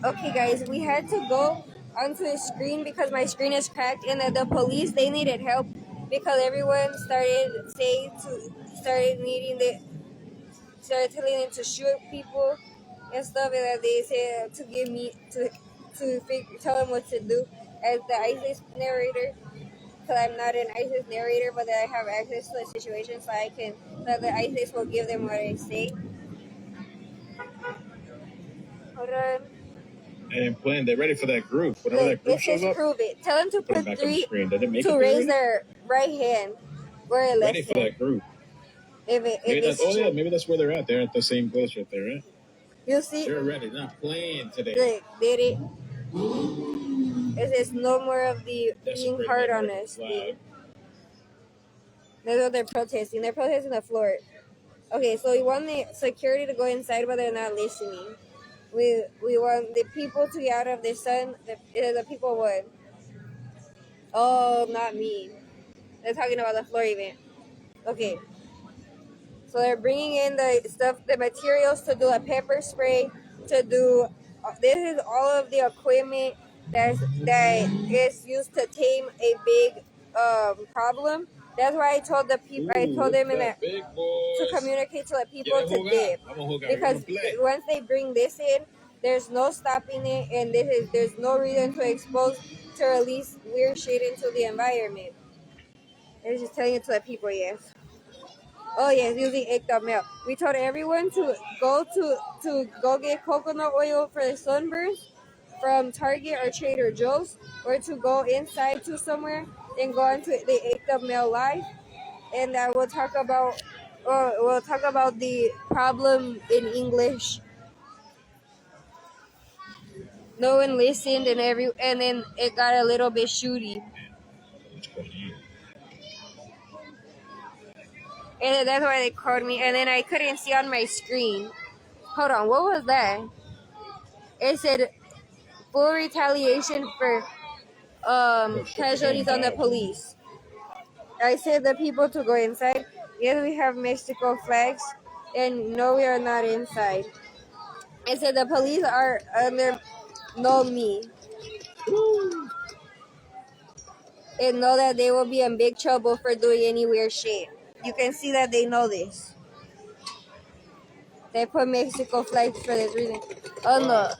Okay, guys, we had to go onto the screen because my screen is cracked, and the police, they needed help because everyone started telling them to shoot people and stuff, and that they said to give me tell them what to do as the ISIS narrator, because I'm not an ISIS narrator, but that I have access to the situation, so the ISIS will give them what I say. Hold on. And playing, they're ready for that group. Whenever that group shows up, prove it. Tell them to put 3 to raise their right hand where it ready for that group. Maybe that's where they're at. They're at the same place right there, right? You see? They're ready. They're not playing today. Look, did it? It says no more of the being hard on us thing. That's what they're protesting. They're protesting the floor. Okay, so we want the security to go inside, but they're not listening. We want the people to get out of the sun. The people would. Oh, not me. They're talking about the floor event. Okay. So they're bringing in the materials to do a pepper spray, to do. This is all of the equipment that is used to tame a big problem. That's why I told the people. I told them to communicate to the people to dip, because once they bring this in, there's no stopping it, and there's no reason to release weird shit into the environment. They're just telling it to the people, yes. Oh yes, using 𝘚𝘚𝘍𝘓𝘓𝘖𝘞. We told everyone to go get coconut oil for the sunburns from Target or Trader Joe's, or to go inside to somewhere and go onto the 𝘚𝘚𝘍𝘓𝘓 live, and that we'll talk about the problem in English. No one listened, and then it got a little bit shooty. And that's why they called me, and then I couldn't see on my screen. Hold on, what was that? It said full retaliation for casualties on the police. I said the people to go inside. Yes, we have Mexico flags, and no, we are not inside. I said the police are under me. And know that they will be in big trouble for doing any weird shit. You can see that they know this. They put Mexico flags for this reason. Oh no.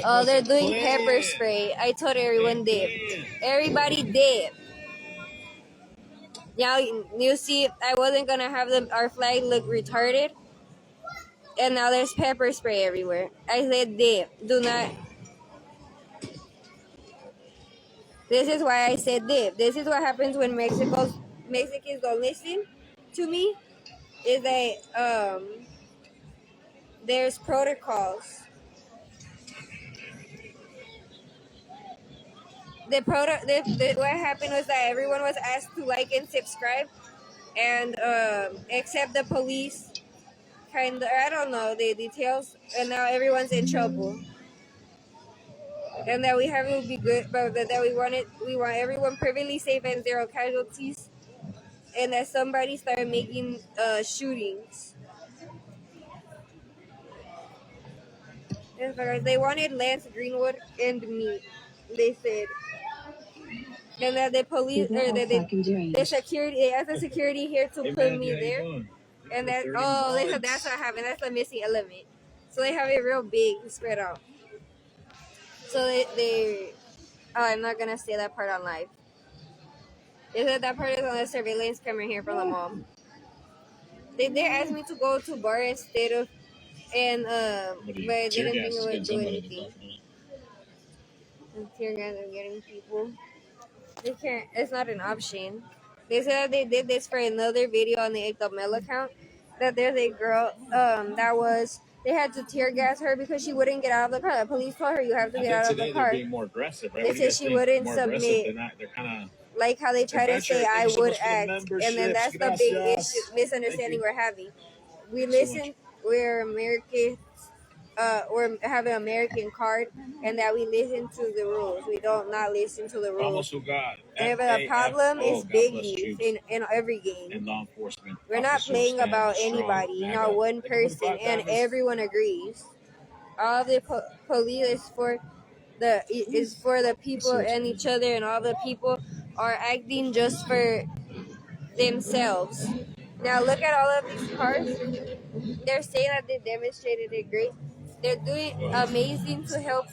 Oh, they're doing pepper spray. I told everyone dip. Everybody dip. Now you see, I wasn't gonna have our flag look retarded, and now there's pepper spray everywhere. I said dip. Do not. This is why I said dip. This is what happens when Mexicans don't listen to me. Is that there's protocols. What happened was that everyone was asked to like and subscribe, and except the police, I don't know the details, and now everyone's in trouble. And that we have to be good, but that we want everyone perfectly safe and 0 casualties, and that somebody started making shootings. They wanted Lance Greenwood and me, they said. And that the police or the security, they asked the security here to put me there. And that they said that's what happened. That's the missing element. So they have it real big spread out. So I'm not gonna say that part on live. They said that part is on the surveillance camera here from the mall. They asked me to go to bar instead of, and but I didn't think it would do anything. And tear gas and getting people. They can't. It's not an option. They said that they did this for another video on the 𝘚𝘚𝘍𝘓𝘓𝘓𝘞 account. That there's a girl they had to tear gas her because she wouldn't get out of the car. The police told her you have to get out of the car. They're being more aggressive, right? They said she wouldn't submit. They're kind of like how they try to say I would act, and then that's the big misunderstanding we're having. We listen. We're American. We have an American card, and that we listen to the rules. We don't not listen to the rules. And the problem is biggie in every game. And law enforcement. We're not playing about anybody, not one person, and everyone agrees. all the police is for the people and each other, and all the people are acting just for themselves. Now look at all of these cars. They're saying that they demonstrated it great. They're doing amazing to help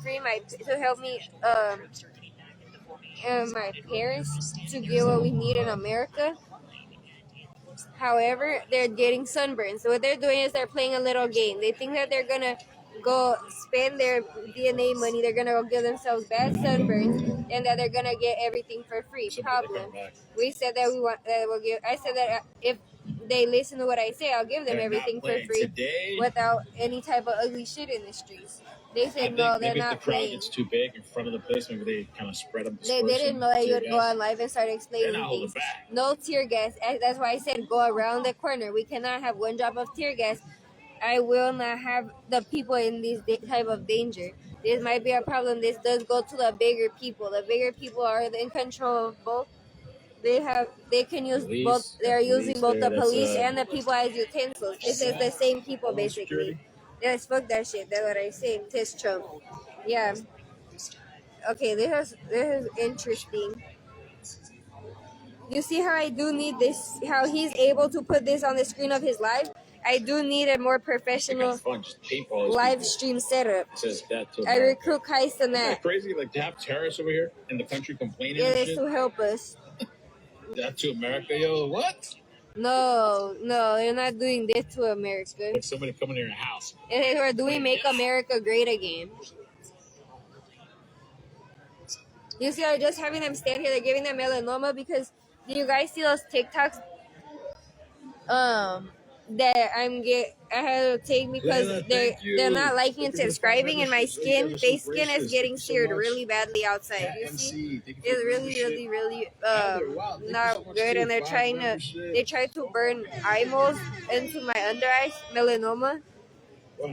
me and my parents to get what we need in America. However, they're getting sunburns. So what they're doing is they're playing a little game. They think that they're gonna go spend their DNA money. They're gonna go give themselves bad sunburns, and that they're gonna get everything for free. Problem. We said that we want that we'll give. I said that if they listen to what I say, I'll give them everything for free without any type of ugly shit in the streets. They said no, they're not playing. It's too big in front of the place. Maybe they kind of spread them. They didn't know that you would go on live and start explaining things. No tear gas. That's why I said go around the corner. We cannot have one drop of tear gas. I will not have the people in this type of danger. This might be a problem. This does go to the bigger people. The bigger people are in control of both. They can use both. They're using both the police and the people as utensils. This is the same people basically. Yes, fuck that shit. That's what I say. Test Trump. Yeah. Okay, this is interesting. You see how I do need this, how he's able to put this on the screen of his live? I do need a more professional live stream setup. I recruit Kais and that. Crazy, like to have terrorists over here in the country complaining. Yeah, it's to help us. That to America, yo, what? No, they're not doing this to America. Like somebody coming to your house. We're doing Make America Great Again. You see, I'm just having them stand here. They're giving them melanoma because do you guys see those TikToks? That I had to take because they're not liking and subscribing, and my skin, face skin, is getting seared really badly outside. You see, it's really not good, and they try to burn eye moles into my under eyes, melanoma.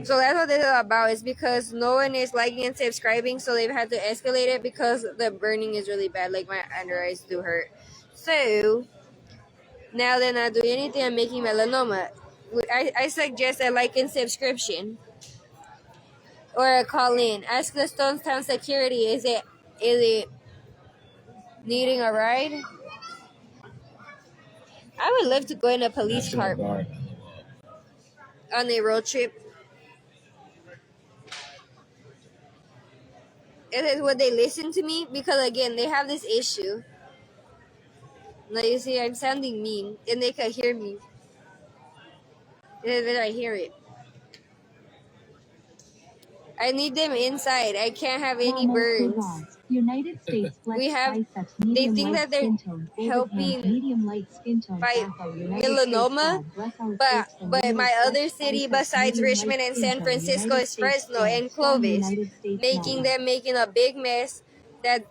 So that's what this is about. It's because no one is liking and subscribing, so they've had to escalate it because the burning is really bad. Like my under eyes do hurt. So now they're not doing anything. I'm making melanoma. I suggest a like and subscription or a call in. Ask the Stonestown security. Is it needing a ride? I would love to go in a police car on a road trip. It is what they listen to me because again they have this issue. Now you see I'm sounding mean and they can hear me. And then I hear it. I need them inside. I can't have any burns. United States we have. They think that they're helping fight melanoma, but my other city besides Richmond and San Francisco is Fresno and Clovis, making a big mess. That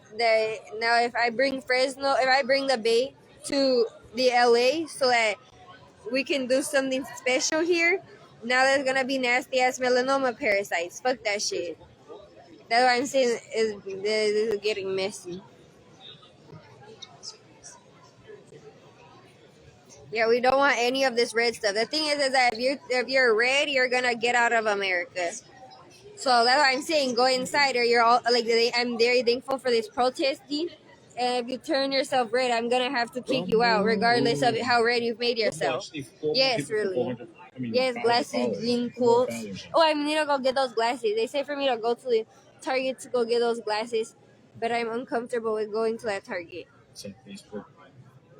now if I bring the Bay to the LA so that we can do something special here. Now there's gonna be nasty ass melanoma parasites. Fuck that shit. That's what I'm saying is this is getting messy. Yeah, we don't want any of this red stuff. The thing is that if you're red, you're gonna get out of America. So that's what I'm saying. Go inside, or you're all like. I'm very thankful for this protesting. And if you turn yourself red, I'm gonna have to kick you out, regardless of how red you've made yourself. Yes, really. Yes, glasses, green, cool. Oh, I need to go get those glasses. They say for me to go to the Target to go get those glasses, but I'm uncomfortable with going to that Target. This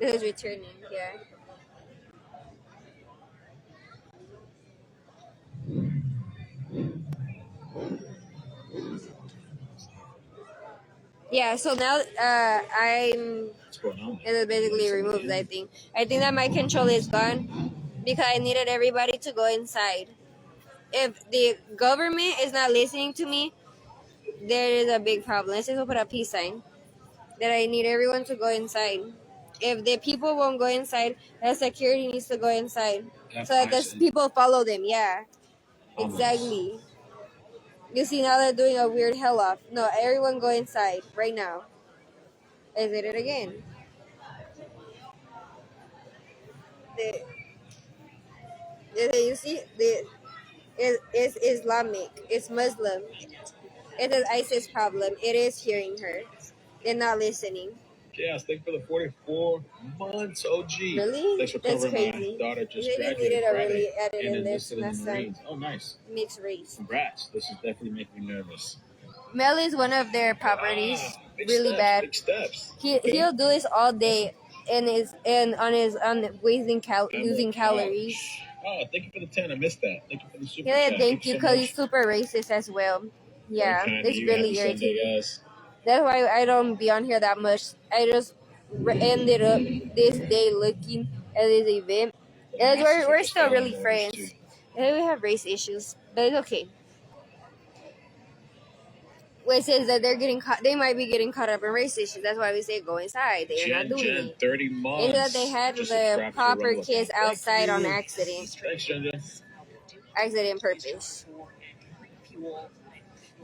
is returning, yeah. Yeah, so now I'm it basically removed. I think that my control is gone because I needed everybody to go inside. If the government is not listening to me, there is a big problem. Let's just put a peace sign that I need everyone to go inside. If the people won't go inside, the security needs to go inside so that the people follow them. Yeah, exactly. You see, now they're doing a weird hell off. No, everyone go inside right now. I did it again. You see, is Islamic. It's Muslim. It is ISIS problem. It is hearing her. They're not listening. Yes, thank you for the 44 months, OG. Really? Thanks for That's covering crazy. my daughter just They graduated needed a Friday really added and in this. enlisted in the Marines. Oh, nice. Mixed race. Congrats. This is definitely making me nervous. Mel is one of their properties. Big Really steps, bad. Big steps. He'll do this all day and on losing calories. Oh, thank you for the 10. I missed that. Thank you for the super Yeah, chat. thank you, so because much. he's super racist as well. Yeah, Very kind of it's you. really Happy Sunday, irritating. guys. That's why I don't be on here that much. I just ended up this day looking at this event. And we're still really friends. And we have race issues, but it's okay. Well, it says that they might be getting caught up in race issues. That's why we say go inside. They're not doing it. 30 months. It's that they had the proper kids outside on accident. Thanks, Ginger. Accident purpose.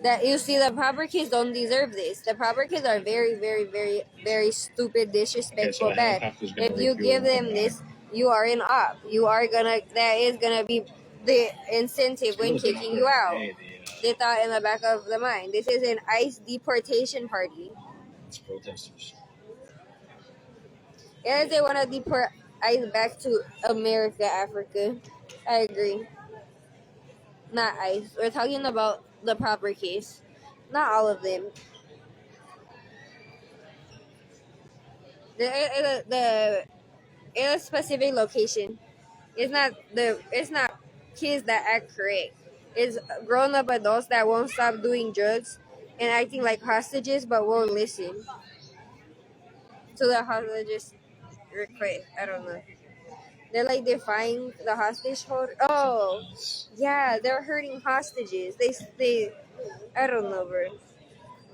That you see, the proper kids don't deserve this. The proper kids are very, very, very, very stupid, disrespectful, bad. If you give them this, you are in op. That is gonna be the incentive when kicking you out. They thought in the back of the mind. This is an ICE deportation party. It's protesters. Yeah, they want to deport ICE back to America, Africa. I agree. Not ICE. We're talking about the proper case. Not all of them. The in a specific location. It's not kids that act correct. It's grown up adults that won't stop doing drugs and acting like hostages but won't listen to the hostages request. I don't know. They're like defying the hostage holder. Oh, yeah, they're hurting hostages. They I don't know, bro.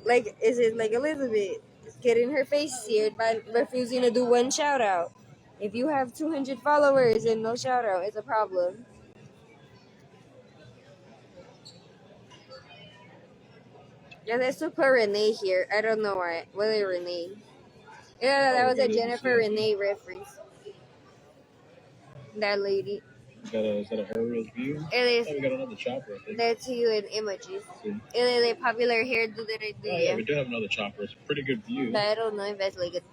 Like, is it like Elizabeth getting her face seared by refusing to do one shout out? If you have 200 followers and no shout out, it's a problem. Yeah, let's put Renee here. I don't know why. Whether Renee. Yeah, that was a Jennifer Renee reference. That lady. Is that a her review? It is. Oh, we got another chopper, I think. That's you in images. It is a popular hairdo that I do. Oh, yeah, we do have another chopper. It's a pretty good view. But I don't know if that's like good.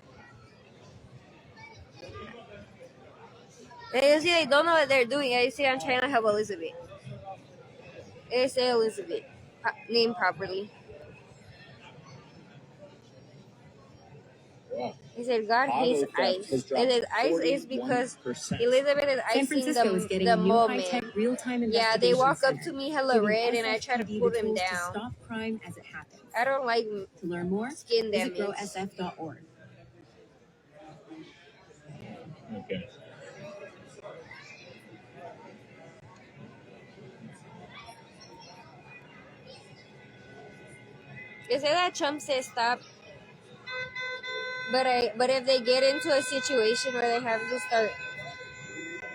You see, I don't know what they're doing. I see I'm trying to help Elizabeth. It say Elizabeth. Name properly. Wow. He said God hates ICE. It says ICE is because Elizabeth is icing the moment. Yeah, they walk up to me hella red and I try to pull them down. Stop crime as it happens. I don't like To learn more, skin visit damage. GrowSF.org. Okay. They say that Trump says stop. But if they get into a situation where they have to start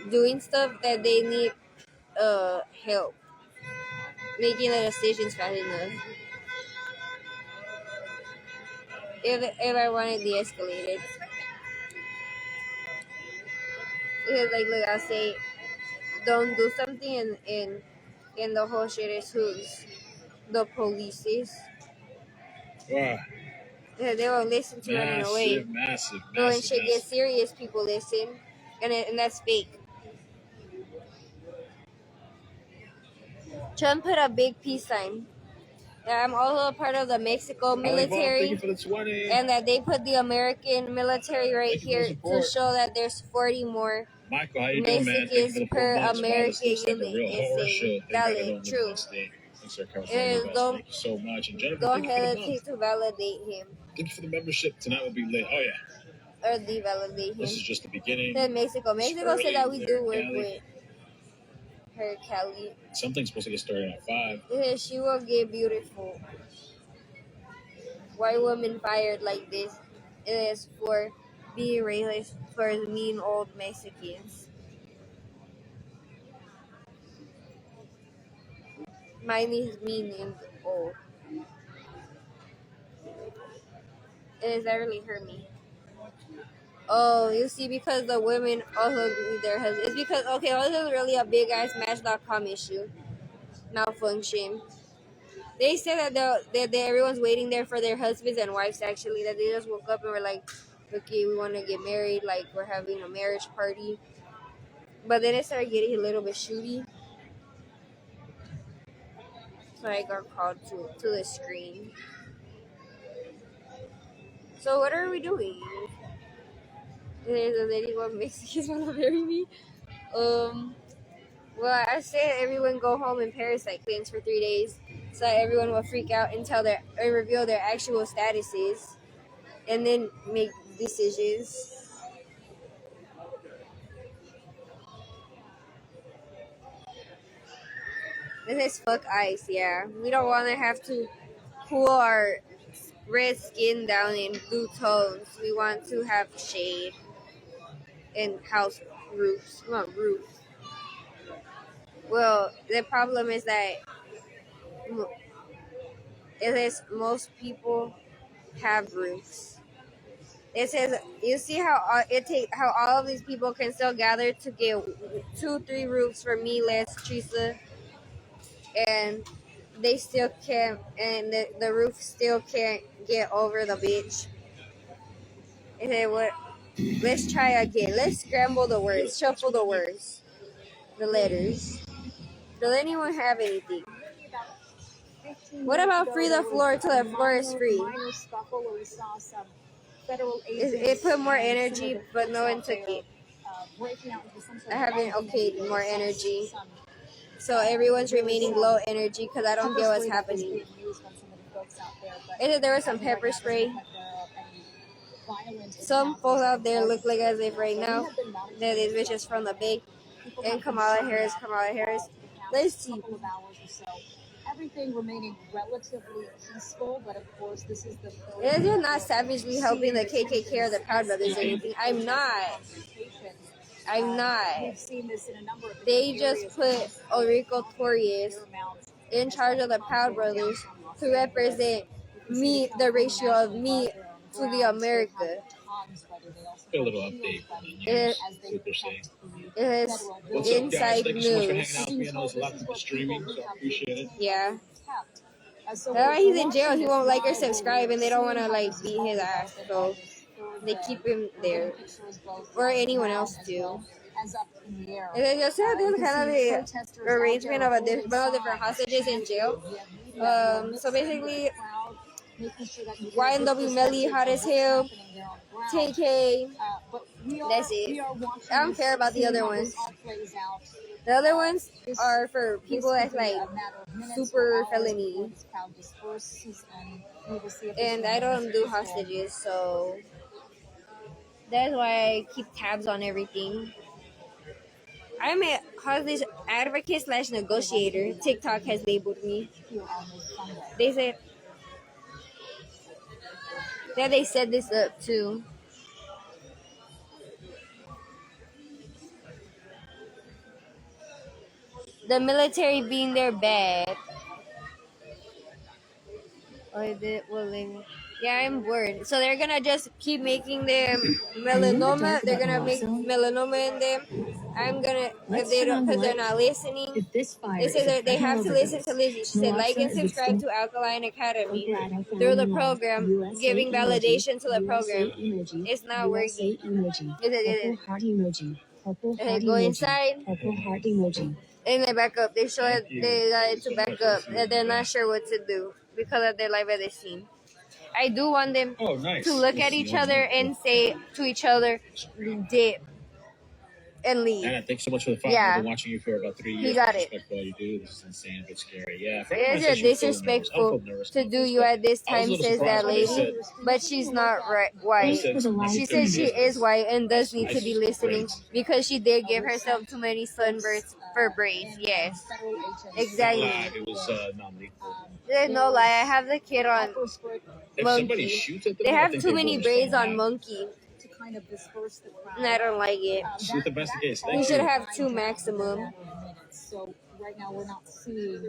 doing stuff that they need help making the decisions fast enough. If I want it de-escalated. Because like look, I'll say don't do something and the whole shit is who's the police is. Wow. Yeah, they won't listen to running away. Massive. But when shit gets serious, people listen, and that's fake. Trump put a big peace sign. I'm also a part of the Mexico military, and that they put the American military right here to show that there's 40 more Michael, how you Mexicans doing, man? per American unit. It's Valid, true. Thank you so much. And Jennifer, Don't hesitate to validate him. Thank you for the membership. Tonight will be lit. Oh, yeah. Or devalidate him. This is just the beginning. Then Mexico said that we do work with her, Cali. Something's supposed to get started at 5. Yeah, she will get beautiful. White woman fired like this. It is for being racist for mean old Mexicans. Mine is mean and old. That really hurt me. Oh, you see, because the women also need their husbands. It's because, okay, this is really a big ass Match.com issue. malfunction. They said that everyone's waiting there for their husbands and wives, actually, that they just woke up and were like, okay, we want to get married, like we're having a marriage party. But then it started getting a little bit shooty. So I got called to the screen. So what are we doing? There's a lady who makes kids want to marry me. Well, I said everyone go home and parasite cleanse for 3 days, so everyone will freak out and reveal their actual statuses, and then make decisions. This is fuck ice, yeah. We don't want to have to cool our red skin down in blue tones. We want to have shade and house roofs. We want roofs. Well, the problem is that most people have roofs. It says you see how how all of these people can still gather to get 2-3 roofs for me, less Teresa, and they still can't, and the roof still can't get over the bitch. It said what? Let's try again. Let's scramble the words, shuffle the words, the letters. Does anyone have anything? What about free the floor till the floor is free? It put more energy, but no one took it. I haven't okayed more energy. So everyone's remaining low energy because I don't get what's happening. There was some pepper spray. Some folks out there look like as if right now that these bitches from the Bay and Kamala Harris. Let's see. Everything remaining relatively peaceful, but of course this is the They're not savagely helping the KKK or the Proud Brothers or anything. I'm not. We've seen this in a number of They just put Ulrico Torres in charge of the Proud Brothers to represent me, the ratio of me to the America. A little update on the news, what they're saying. It is What's up, guys? inside Thank you so much for news. hanging out with me. I know there's a lot of people streaming, so I appreciate it. Yeah. That's why he's in jail. He won't like or subscribe, and they don't want to like beat his ass, so they keep him there, or anyone else too. And then just there's kind of the arrangement of a different hostages in jail. So basically, YNW Melly, hot as hell, 10K. That's it. I don't care about the other ones. The other ones are for people that's like super felony. And I don't do hostages, so that's why I keep tabs on everything. I'm a hostage advocate / negotiator. TikTok has labeled me. They said that they set this up too. The military being their bad. Yeah, I'm bored. So they're gonna just keep making them melanoma. They're gonna make melanoma in them. I'm gonna, if they don't, because they're not listening. They said that they have to listen to Lizzie. She said, like and subscribe to Alkaline Academy through the program, giving validation to the program. It's not working. Go inside. And they back up. They show it. They got it to back up. And they're not sure what to do because of their life at the scene. I do want them to look at each other and say to each other, dip, and leave. Anna, thanks so much for the follow. I've been watching you for about 3 years. He got it. Respect all you do. This is insane, but scary. Yeah. It is disrespectful to do you at this time, says that lady. But she's not white. She says she is white and does need to be listening because she did give herself too many sunburns for braids. Yes, exactly. It was non-lethal. There's no lie. I have the kid on Monkey. They have too many braids on Monkey. Kind of disperse the crowd. And I don't like it. We should have 2 maximum. So right now we're not seeing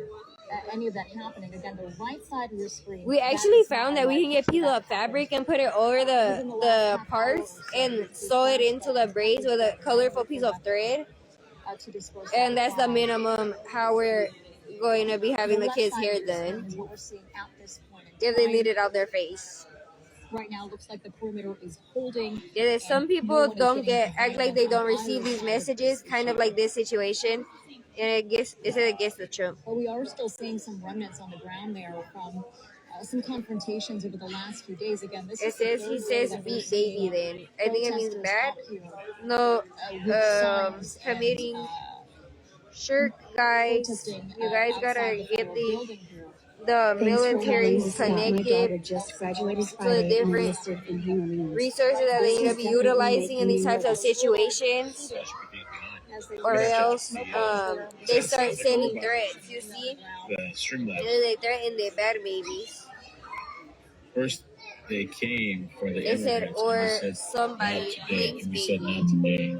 any of that happening. Again, the right side of your screen. We actually found that we can get pieces of fabric and put it over the parts and sew it into the braids with a colorful piece of thread. And that's the minimum how we're going to be having the kids' hair done if they need it out their face. Right now, looks like the perimeter is holding. Yeah, some people act like they don't receive these messages, kind of like this situation, and it gets the Trump. But we are still seeing some remnants on the ground there from some confrontations over the last few days. Again, this he says beat baby. Then I think it means bad. No, committing shirk, guys. You guys gotta get the military connected to the different resources that they need to be utilizing in these types of situations, or else they start sending threats. You see, they threaten their bad babies. First, they came for the They said, or somebody thinks baby.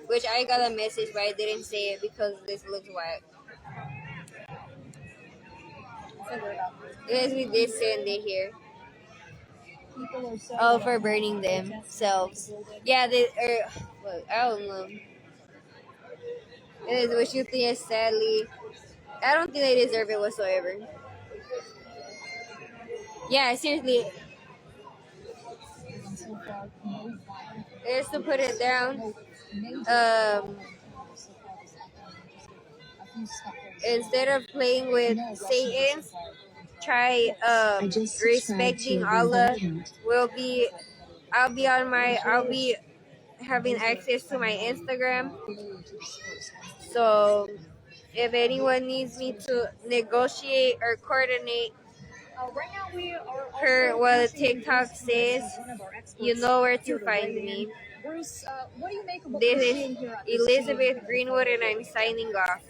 Which I got a message, but I didn't say it because this looks whack. Yes, we did send it here. Oh, for burning themselves. Yeah, I don't know. It is what you think is sadly. I don't think they deserve it whatsoever. Yeah, seriously. Just to put it down, instead of playing with Satan, try respecting Allah. I'll be having access to my Instagram. So if anyone needs me to negotiate or coordinate per what TikTok says, you know where to find me. Bruce, what do you make of what This we're is seeing here at Elizabeth Greenwood, and I'm signing off.